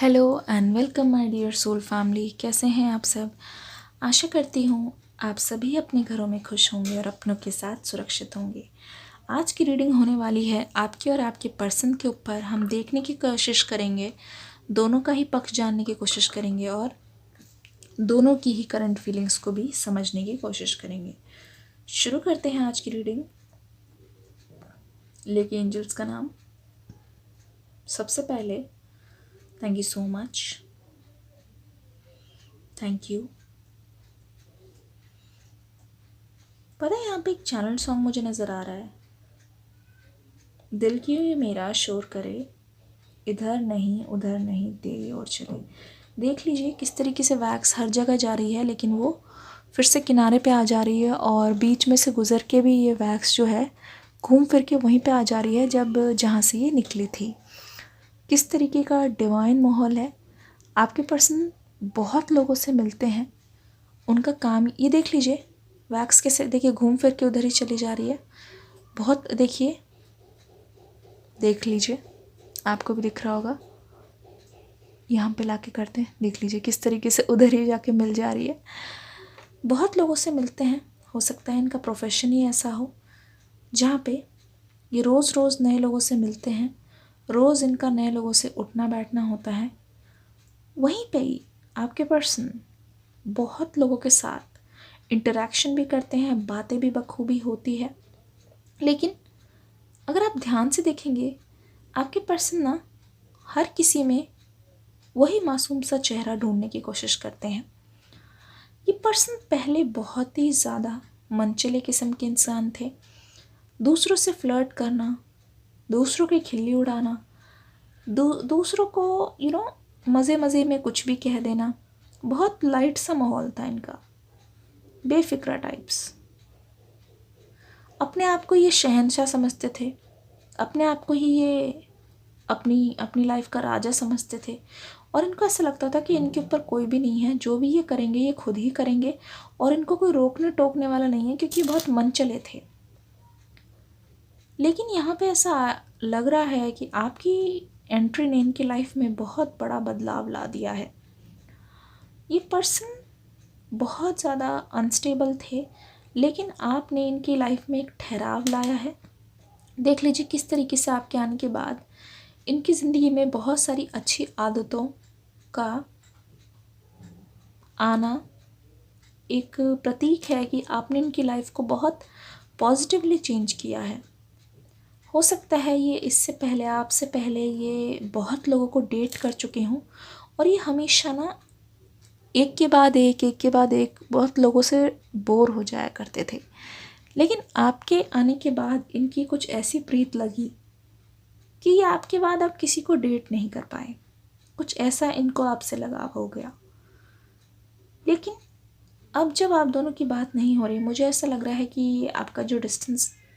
Hello and welcome my dear soul family. कैसे हैं आप सब। आशा करती हूँ आप सभी अपने घरों में खुश होंगे और अपनों के साथ सुरक्षित होंगे। आज की रीडिंग होने वाली है आपके और आपके पर्सन के ऊपर। हम देखने की कोशिश करेंगे, दोनों का ही पक्ष जानने की कोशिश करेंगे और दोनों की ही करंट फीलिंग्स को भी समझने की कोशिश करेंगे। शुरू करते हैं आज की रीडिंग। लेके एंजल्स का नाम। सबसे पहले thank you so much, thank you. पता है यहाँ पे एक चैनल सॉन्ग मुझे नज़र आ रहा है, दिल की ये मेरा शोर करे, इधर नहीं उधर नहीं तेरी ओर चले। देख लीजिए किस तरीके से वैक्स हर जगह जा रही है, लेकिन वो फिर से किनारे पे आ जा रही है और बीच में से गुज़र के भी ये वैक्स जो है घूम फिर के वहीं पे आ जा रही है जहाँ से ये निकली थी। किस तरीके का डिवाइन माहौल है। आपके पर्सन बहुत लोगों से मिलते हैं, उनका काम ये देख लीजिए। वैक्स कैसे देखिए घूम फिर के उधर ही चली जा रही है। बहुत देखिए, देख लीजिए, आपको भी दिख रहा होगा। यहाँ पे लाके करते हैं, देख लीजिए किस तरीके से उधर ही जाके मिल जा रही है। बहुत लोगों से मिलते हैं, हो सकता है इनका प्रोफेशन ही ऐसा हो जहाँ पे ये रोज़ रोज़ नए लोगों से मिलते हैं, रोज़ इनका नए लोगों से उठना बैठना होता है। वहीं पे ही आपके पर्सन बहुत लोगों के साथ इंटरेक्शन भी करते हैं, बातें भी बखूबी होती है। लेकिन अगर आप ध्यान से देखेंगे, आपके पर्सन ना हर किसी में वही मासूम सा चेहरा ढूंढने की कोशिश करते हैं। ये पर्सन पहले बहुत ही ज़्यादा मनचले किस्म के इंसान थे। दूसरों से फ्लर्ट करना, दूसरों की खिल्ली उड़ाना, दूसरों को मज़े मज़े में कुछ भी कह देना, बहुत लाइट सा माहौल था इनका, बेफिक्रा टाइप्स। अपने आप को ये शहंशाह समझते थे, अपने आप को ही ये अपनी अपनी लाइफ का राजा समझते थे और इनको ऐसा लगता था कि इनके ऊपर कोई भी नहीं है, जो भी ये करेंगे ये खुद ही करेंगे और इनको कोई रोकने टोकने वाला नहीं है, क्योंकि बहुत मनचले थे। लेकिन यहाँ पे ऐसा लग रहा है कि आपकी एंट्री ने इनकी लाइफ में बहुत बड़ा बदलाव ला दिया है। ये पर्सन बहुत ज़्यादा अनस्टेबल थे, लेकिन आपने इनकी लाइफ में एक ठहराव लाया है। देख लीजिए किस तरीके से आपके आने के बाद इनकी ज़िंदगी में बहुत सारी अच्छी आदतों का आना एक प्रतीक है कि आपने इनकी लाइफ को बहुत पॉजिटिवली चेंज किया है। हो सकता है ये इससे पहले, आपसे पहले ये बहुत लोगों को डेट कर चुके हों और ये हमेशा ना एक के बाद एक बहुत लोगों से बोर हो जाया करते थे। लेकिन आपके आने के बाद इनकी कुछ ऐसी प्रीत लगी कि ये आपके बाद आप किसी को डेट नहीं कर पाए, कुछ ऐसा इनको आपसे लगाव हो गया। लेकिन अब जब आप दोनों की बात नहीं हो रही, मुझे ऐसा लग रहा है कि आपका जो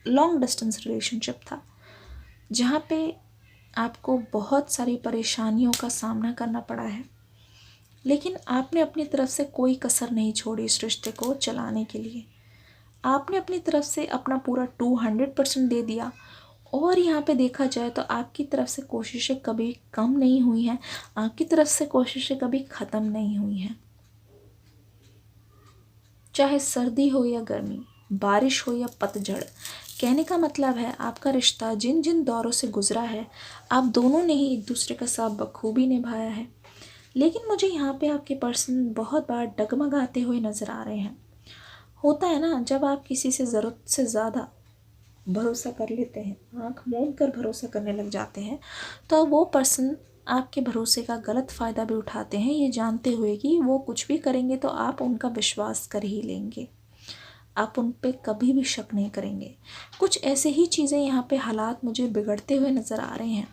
लॉन्ग डिस्टेंस रिलेशनशिप था, जहाँ पे आपको बहुत सारी परेशानियों का सामना करना पड़ा है, लेकिन आपने अपनी तरफ से कोई कसर नहीं छोड़ी इस रिश्ते को चलाने के लिए। आपने अपनी तरफ से अपना पूरा 200% दे दिया और यहाँ पे देखा जाए तो आपकी तरफ से कोशिशें कभी कम नहीं हुई हैं, आपकी तरफ से कोशिशें कभी ख़त्म नहीं हुई हैं। चाहे सर्दी हो या गर्मी, बारिश हो या पतझड़, कहने का मतलब है आपका रिश्ता जिन जिन दौरों से गुजरा है, आप दोनों ने ही एक दूसरे का साथ बखूबी निभाया है। लेकिन मुझे यहाँ पे आपके पर्सन बहुत बार डगमगाते हुए नज़र आ रहे हैं। होता है ना, जब आप किसी से ज़रूरत से ज़्यादा भरोसा कर लेते हैं, आँख मूंद कर भरोसा करने लग जाते हैं, तो वो पर्सन आपके भरोसे का गलत फ़ायदा भी उठाते हैं, ये जानते हुए कि वो कुछ भी करेंगे तो आप उनका विश्वास कर ही लेंगे, आप उन पे कभी भी शक नहीं करेंगे। कुछ ऐसे ही चीज़ें यहाँ पे हालात मुझे बिगड़ते हुए नज़र आ रहे हैं।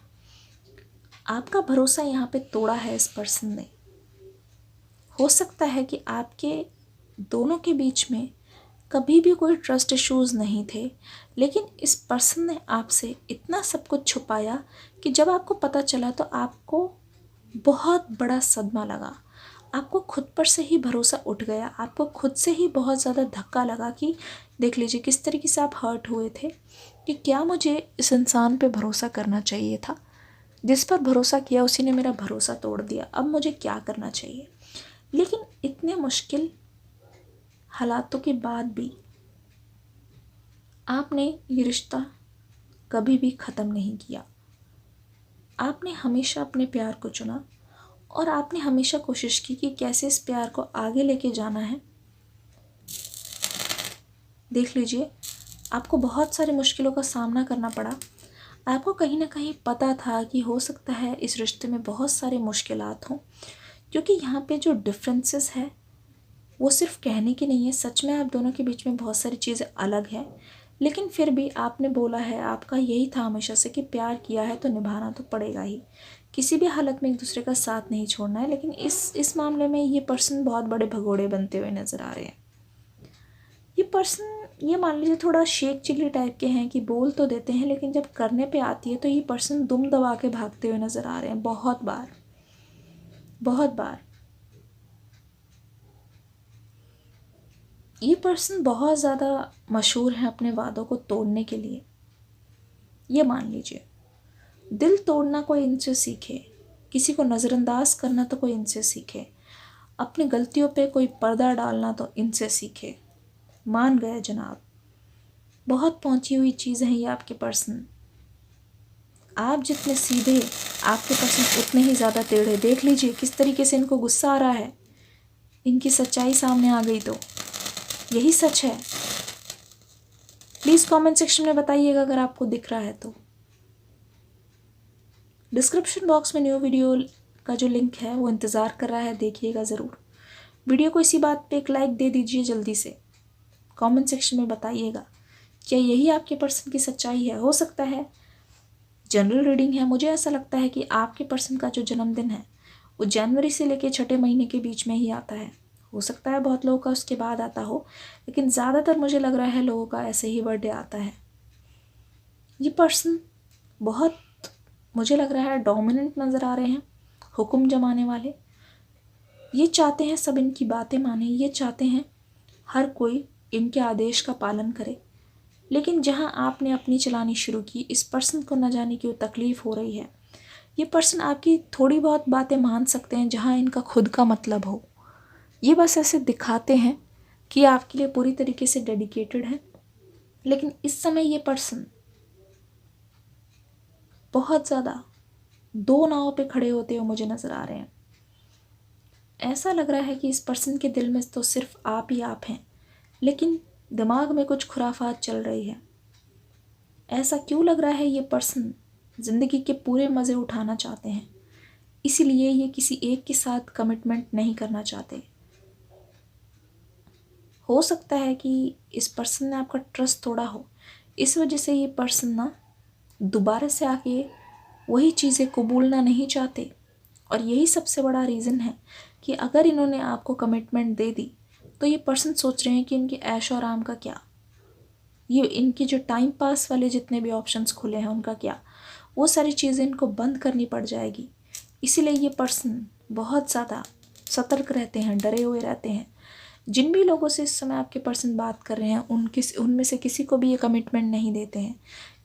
आपका भरोसा यहाँ पे तोड़ा है इस पर्सन ने। हो सकता है कि आपके दोनों के बीच में कभी भी कोई ट्रस्ट इश्यूज़ नहीं थे, लेकिन इस पर्सन ने आपसे इतना सब कुछ छुपाया कि जब आपको पता चला तो आपको बहुत बड़ा सदमा लगा। आपको खुद पर से ही भरोसा उठ गया, आपको खुद से ही बहुत ज़्यादा धक्का लगा कि देख लीजिए किस तरीके से आप हर्ट हुए थे कि क्या मुझे इस इंसान पे भरोसा करना चाहिए था। जिस पर भरोसा किया उसी ने मेरा भरोसा तोड़ दिया, अब मुझे क्या करना चाहिए। लेकिन इतने मुश्किल हालातों के बाद भी आपने ये रिश्ता कभी भी ख़त्म नहीं किया। आपने हमेशा अपने प्यार को चुना और आपने हमेशा कोशिश की कि कैसे इस प्यार को आगे लेके जाना है। देख लीजिए, आपको बहुत सारी मुश्किलों का सामना करना पड़ा। आपको कहीं ना कहीं पता था कि हो सकता है इस रिश्ते में बहुत सारे मुश्किलात हों, क्योंकि यहाँ पे जो डिफरेंसेस है वो सिर्फ कहने की नहीं है, सच में आप दोनों के बीच में बहुत सारी चीज़ें अलग हैं। लेकिन फिर भी आपने बोला है, आपका यही था हमेशा से कि प्यार किया है तो निभाना तो पड़ेगा ही, किसी भी हालत में एक दूसरे का साथ नहीं छोड़ना है। लेकिन इस मामले में ये पर्सन बहुत बड़े भगोड़े बनते हुए नज़र आ रहे हैं। ये पर्सन, ये मान लीजिए थोड़ा शेख चिल्ली टाइप के हैं कि बोल तो देते हैं लेकिन जब करने पे आती है तो ये पर्सन दुम दबा के भागते हुए नज़र आ रहे हैं बहुत बार, बहुत बार। ये पर्सन बहुत ज़्यादा मशहूर है अपने वादों को तोड़ने के लिए। ये मान लीजिए, दिल तोड़ना कोई इनसे सीखे, किसी को नज़रअंदाज करना तो कोई इनसे सीखे, अपनी गलतियों पे कोई पर्दा डालना तो इनसे सीखे। मान गए जनाब, बहुत पहुंची हुई चीज़ है ये आपके पर्सन। आप जितने सीधे, आपके पर्सन उतने ही ज़्यादा टेढ़े। देख लीजिए किस तरीके से इनको गुस्सा आ रहा है, इनकी सच्चाई सामने आ गई तो यही सच है। प्लीज़ कमेंट सेक्शन में बताइएगा अगर आपको दिख रहा है तो। डिस्क्रिप्शन बॉक्स में न्यू वीडियो का जो लिंक है वो इंतज़ार कर रहा है, देखिएगा ज़रूर। वीडियो को इसी बात पे एक लाइक दे दीजिए जल्दी से। कमेंट सेक्शन में बताइएगा क्या यही आपके पर्सन की सच्चाई है। हो सकता है जनरल रीडिंग है, मुझे ऐसा लगता है कि आपके पर्सन का जो जन्मदिन है वो जनवरी से लेकर छठे महीने के बीच में ही आता है। हो सकता है बहुत लोगों का उसके बाद आता हो, लेकिन ज़्यादातर मुझे लग रहा है लोगों का ऐसे ही बर्थडे आता है। ये पर्सन बहुत, मुझे लग रहा है डोमिनेंट नज़र आ रहे हैं, हुक्म जमाने वाले। ये चाहते हैं सब इनकी बातें माने, ये चाहते हैं हर कोई इनके आदेश का पालन करे। लेकिन जहां आपने अपनी चलानी शुरू की, इस पर्सन को न जाने क्यों तकलीफ़ हो रही है। ये पर्सन आपकी थोड़ी बहुत बातें मान सकते हैं जहां इनका खुद का मतलब हो। ये बस ऐसे दिखाते हैं कि आपके लिए पूरी तरीके से डेडिकेटेड है, लेकिन इस समय ये पर्सन बहुत ज़्यादा दो नाव पे खड़े होते हुए मुझे नज़र आ रहे हैं। ऐसा लग रहा है कि इस पर्सन के दिल में तो सिर्फ आप ही आप हैं, लेकिन दिमाग में कुछ खुराफात चल रही है। ऐसा क्यों लग रहा है, ये पर्सन ज़िंदगी के पूरे मज़े उठाना चाहते हैं, इसीलिए ये किसी एक के साथ कमिटमेंट नहीं करना चाहते। हो सकता है कि इस पर्सन ने आपका ट्रस्ट तोड़ा हो, इस वजह से ये पर्सन ना दोबारा से आके वही चीज़ें कबूलना नहीं चाहते। और यही सबसे बड़ा रीज़न है कि अगर इन्होंने आपको कमिटमेंट दे दी तो ये पर्सन सोच रहे हैं कि इनके ऐश और आराम का क्या, ये इनके जो टाइम पास वाले जितने भी ऑप्शंस खुले हैं उनका क्या, वो सारी चीज़ें इनको बंद करनी पड़ जाएगी। इसीलिए ये पर्सन बहुत ज़्यादा सतर्क रहते हैं, डरे हुए रहते हैं। जिन भी लोगों से इस समय आपके पर्सन बात कर रहे हैं उनमें से किसी को भी ये कमिटमेंट नहीं देते हैं।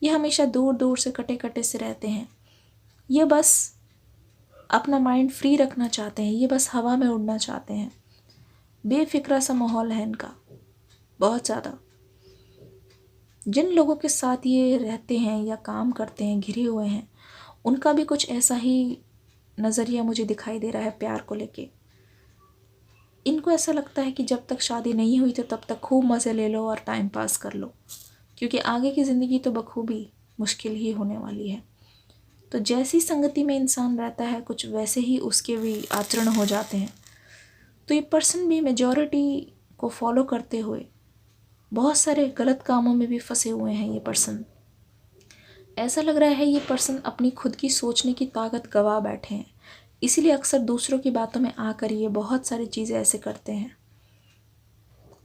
ये हमेशा दूर दूर से कटे कटे से रहते हैं। ये बस अपना माइंड फ्री रखना चाहते हैं, ये बस हवा में उड़ना चाहते हैं। बेफिक्रा सा माहौल है इनका बहुत ज़्यादा। जिन लोगों के साथ ये रहते हैं या काम करते हैं, घिरे हुए हैं, उनका भी कुछ ऐसा ही नज़रिया मुझे दिखाई दे रहा है प्यार को लेके। इनको ऐसा लगता है कि जब तक शादी नहीं हुई तो तब तक खूब मज़े ले लो और टाइम पास कर लो, क्योंकि आगे की ज़िंदगी तो बखूबी मुश्किल ही होने वाली है। तो जैसी संगति में इंसान रहता है कुछ वैसे ही उसके भी आचरण हो जाते हैं। तो ये पर्सन भी मेजॉरिटी को फॉलो करते हुए बहुत सारे गलत कामों में भी फंसे हुए हैं। ये पर्सन, ऐसा लग रहा है ये पर्सन अपनी खुद की सोचने की ताकत गवा बैठे हैं, इसीलिए अक्सर दूसरों की बातों में आकर ये बहुत सारी चीज़ें ऐसे करते हैं।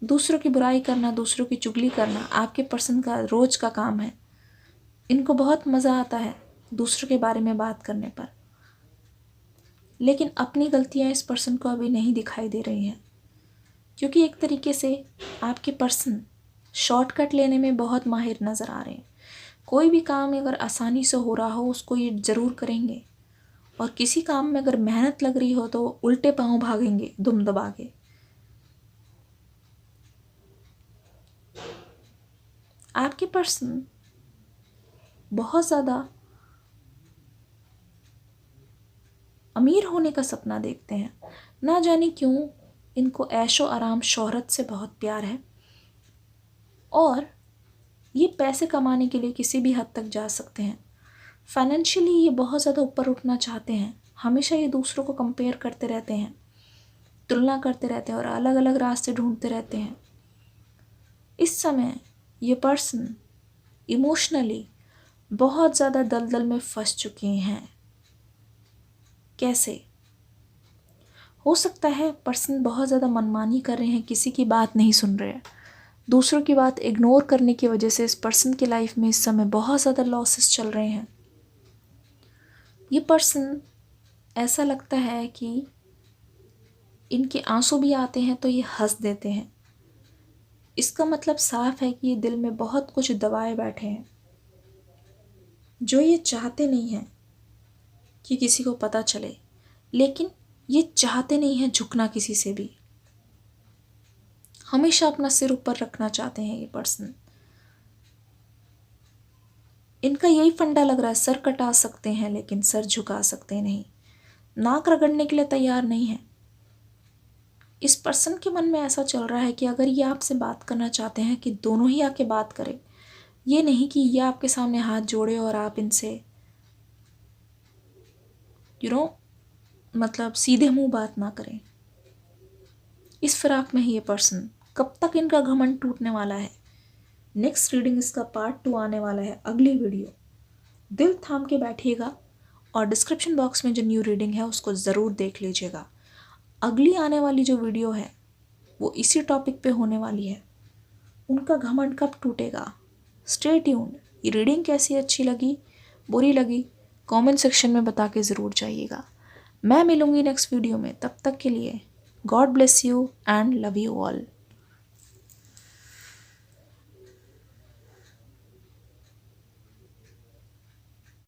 दूसरों की बुराई करना, दूसरों की चुगली करना आपके पर्सन का रोज़ का काम है। इनको बहुत मज़ा आता है दूसरों के बारे में बात करने पर, लेकिन अपनी गलतियां इस पर्सन को अभी नहीं दिखाई दे रही हैं, क्योंकि एक तरीके से आपके पर्सन शॉर्टकट लेने में बहुत माहिर नज़र आ रहे हैं। कोई भी काम अगर आसानी से हो रहा हो उसको ये ज़रूर करेंगे, और किसी काम में अगर मेहनत लग रही हो तो उल्टे पांव भागेंगे दुम दबा के। आपके पर्सन बहुत ज़्यादा अमीर होने का सपना देखते हैं। ना जाने क्यों इनको ऐशो आराम शोहरत से बहुत प्यार है, और ये पैसे कमाने के लिए किसी भी हद तक जा सकते हैं। फाइनेंशियली ये बहुत ज़्यादा ऊपर उठना चाहते हैं। हमेशा ये दूसरों को कंपेयर करते रहते हैं, तुलना करते रहते हैं और अलग अलग रास्ते ढूंढते रहते हैं। इस समय ये पर्सन इमोशनली बहुत ज़्यादा दलदल में फंस चुके हैं। कैसे हो सकता है? पर्सन बहुत ज़्यादा मनमानी कर रहे हैं, किसी की बात नहीं सुन रहे हैं, दूसरों की बात इग्नोर करने की वजह से इस पर्सन की लाइफ में इस समय बहुत ज़्यादा लॉसेस चल रहे हैं। ये पर्सन ऐसा लगता है कि इनके आंसू भी आते हैं तो ये हंस देते हैं। इसका मतलब साफ है कि ये दिल में बहुत कुछ दबाए बैठे हैं, जो ये चाहते नहीं हैं कि किसी को पता चले, लेकिन ये चाहते नहीं हैं झुकना किसी से भी। हमेशा अपना सिर ऊपर रखना चाहते हैं ये पर्सन। इनका यही फंडा लग रहा है, सर कटा सकते हैं लेकिन सर झुका सकते नहीं, नाक रगड़ने के लिए तैयार नहीं है। इस पर्सन के मन में ऐसा चल रहा है कि अगर ये आपसे बात करना चाहते हैं कि दोनों ही आके बात करें, ये नहीं कि ये आपके सामने हाथ जोड़े और आप इनसे मतलब सीधे मुंह बात ना करें। इस फिराक में ही ये पर्सन, कब तक इनका घमंड टूटने वाला है? नेक्स्ट रीडिंग इसका पार्ट 2 आने वाला है, अगली वीडियो। दिल थाम के बैठिएगा और डिस्क्रिप्शन बॉक्स में जो न्यू रीडिंग है उसको ज़रूर देख लीजिएगा। अगली आने वाली जो वीडियो है वो इसी टॉपिक पे होने वाली है, उनका घमंड कब टूटेगा। Stay tuned. ये रीडिंग कैसी अच्छी लगी, बुरी लगी, कमेंट सेक्शन में बता के ज़रूर जाइएगा। मैं मिलूँगी नेक्स्ट वीडियो में, तब तक के लिए God bless you and love you all.